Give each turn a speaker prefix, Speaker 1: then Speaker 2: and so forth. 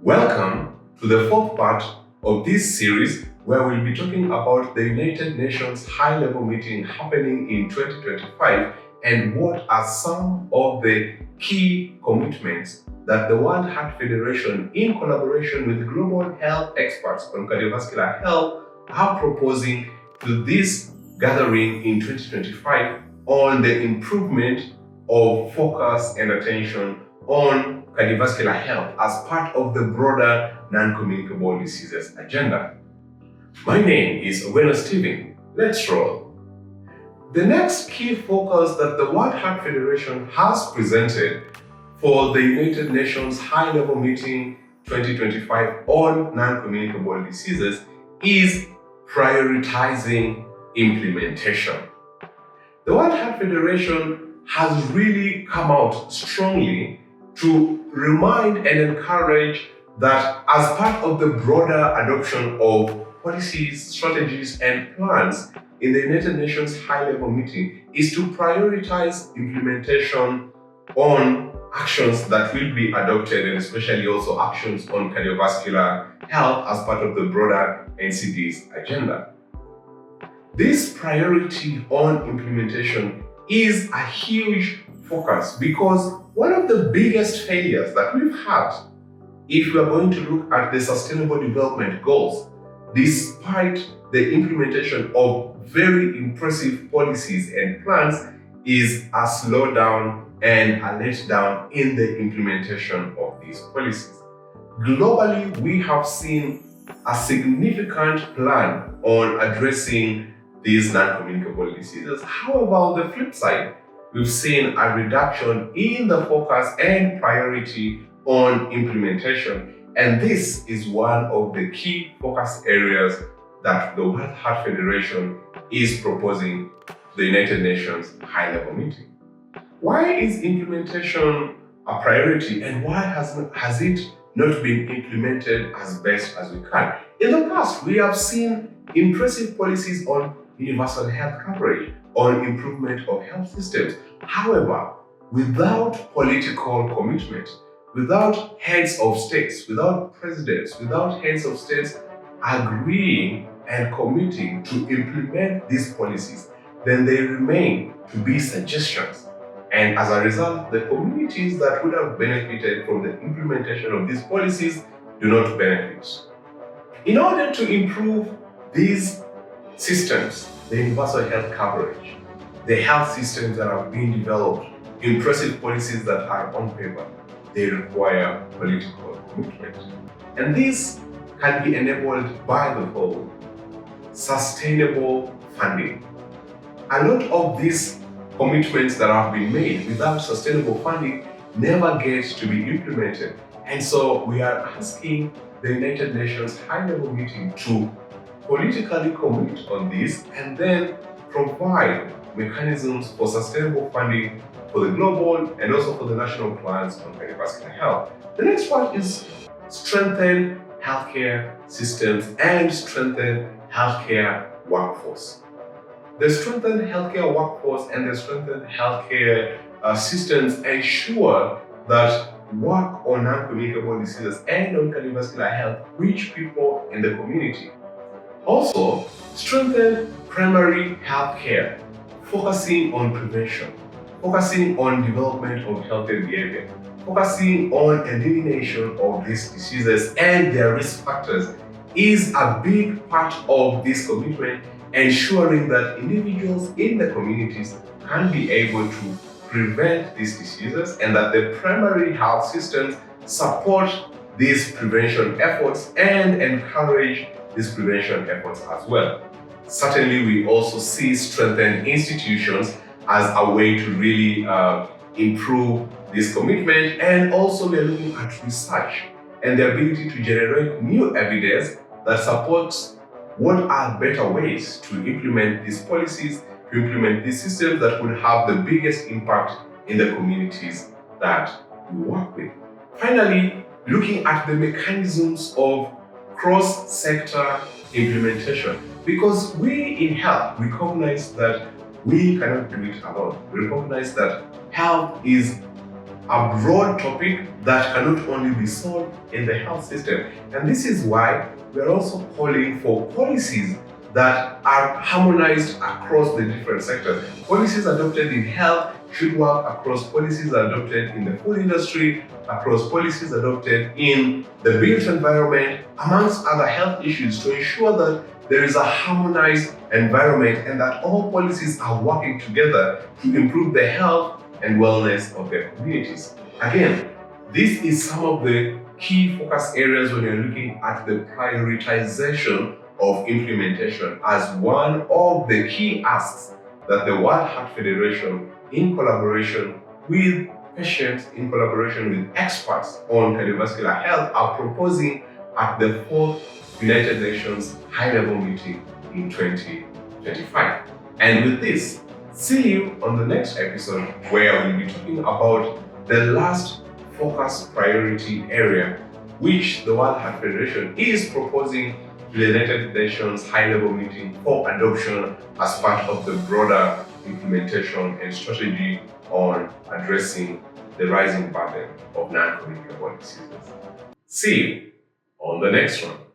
Speaker 1: Welcome to the fourth part of this series where we'll be talking about the United Nations high-level meeting happening in 2025 and what are some of the key commitments that the World Heart Federation, in collaboration with global health experts on cardiovascular health, are proposing to this gathering in 2025 on the improvement of focus and attention on cardiovascular health as part of the broader non-communicable diseases agenda. My name is Ogweno Stephen. Let's roll. The next key focus that the World Heart Federation has presented for the United Nations High-Level Meeting 2025 on non-communicable diseases is prioritizing implementation. The World Heart Federation has really come out strongly to remind and encourage that as part of the broader adoption of policies, strategies, and plans in the United Nations High-Level Meeting is to prioritize implementation on actions that will be adopted, and especially also actions on cardiovascular health as part of the broader NCD's agenda. This priority on implementation is a huge focus because one of the biggest failures that we've had, if we are going to look at the Sustainable Development Goals, despite the implementation of very impressive policies and plans, is a slowdown and a letdown in the implementation of these policies. Globally, we have seen a significant plan on addressing these non-communicable diseases. However, on the flip side, we've seen a reduction in the focus and priority on implementation. And this is one of the key focus areas that the World Heart Federation is proposing to the United Nations High-Level Meeting. Why is implementation a priority, and why has it not been implemented as best as we can? In the past, we have seen impressive policies on universal health coverage, on improvement of health systems. However, without political commitment, without heads of states, without presidents, without heads of states agreeing and committing to implement these policies, then they remain to be suggestions. And as a result, the communities that would have benefited from the implementation of these policies do not benefit. In order to improve these systems, the universal health coverage, the health systems that have been developed, impressive policies that are on paper, they require political commitment. And this can be enabled by the following: sustainable funding. A lot of these commitments that have been made without sustainable funding never get to be implemented. And so we are asking the United Nations High-Level Meeting to politically commit on this and then provide mechanisms for sustainable funding for the global and also for the national plans on cardiovascular health. The next part is strengthen healthcare systems and strengthen healthcare workforce. The strengthened healthcare workforce and the strengthened healthcare systems ensure that work on non-communicable diseases and on cardiovascular health reach people in the community. Also, strengthen primary health care, focusing on prevention, focusing on development of healthy behavior, focusing on elimination of these diseases and their risk factors is a big part of this commitment, ensuring that individuals in the communities can be able to prevent these diseases and that the primary health systems support these prevention efforts and encourage these prevention efforts as well. Certainly, we also see strengthened institutions as a way to really improve this commitment, and also we're looking at research and the ability to generate new evidence that supports what are better ways to implement these policies, to implement these systems that would have the biggest impact in the communities that we work with. Finally, looking at the mechanisms of cross-sector implementation, because we in health recognize that we cannot do it alone. We recognize that health is a broad topic that cannot only be solved in the health system. And this is why we are also calling for policies that are harmonized across the different sectors. Policies adopted in health should work across policies adopted in the food industry, across policies adopted in the built environment, amongst other health issues, to ensure that there is a harmonized environment and that all policies are working together to improve the health and wellness of their communities. Again, this is some of the key focus areas when you're looking at the prioritization of implementation as one of the key asks that the World Heart Federation, in collaboration with patients, in collaboration with experts on cardiovascular health, are proposing at the 4th United Nations high-level meeting in 2025. And with this, see you on the next episode where we'll be talking about the last focus priority area which the World Heart Federation is proposing to the United Nations high-level meeting for adoption as part of the broader implementation and strategy on addressing the rising burden of non-communicable diseases. See you on the next one.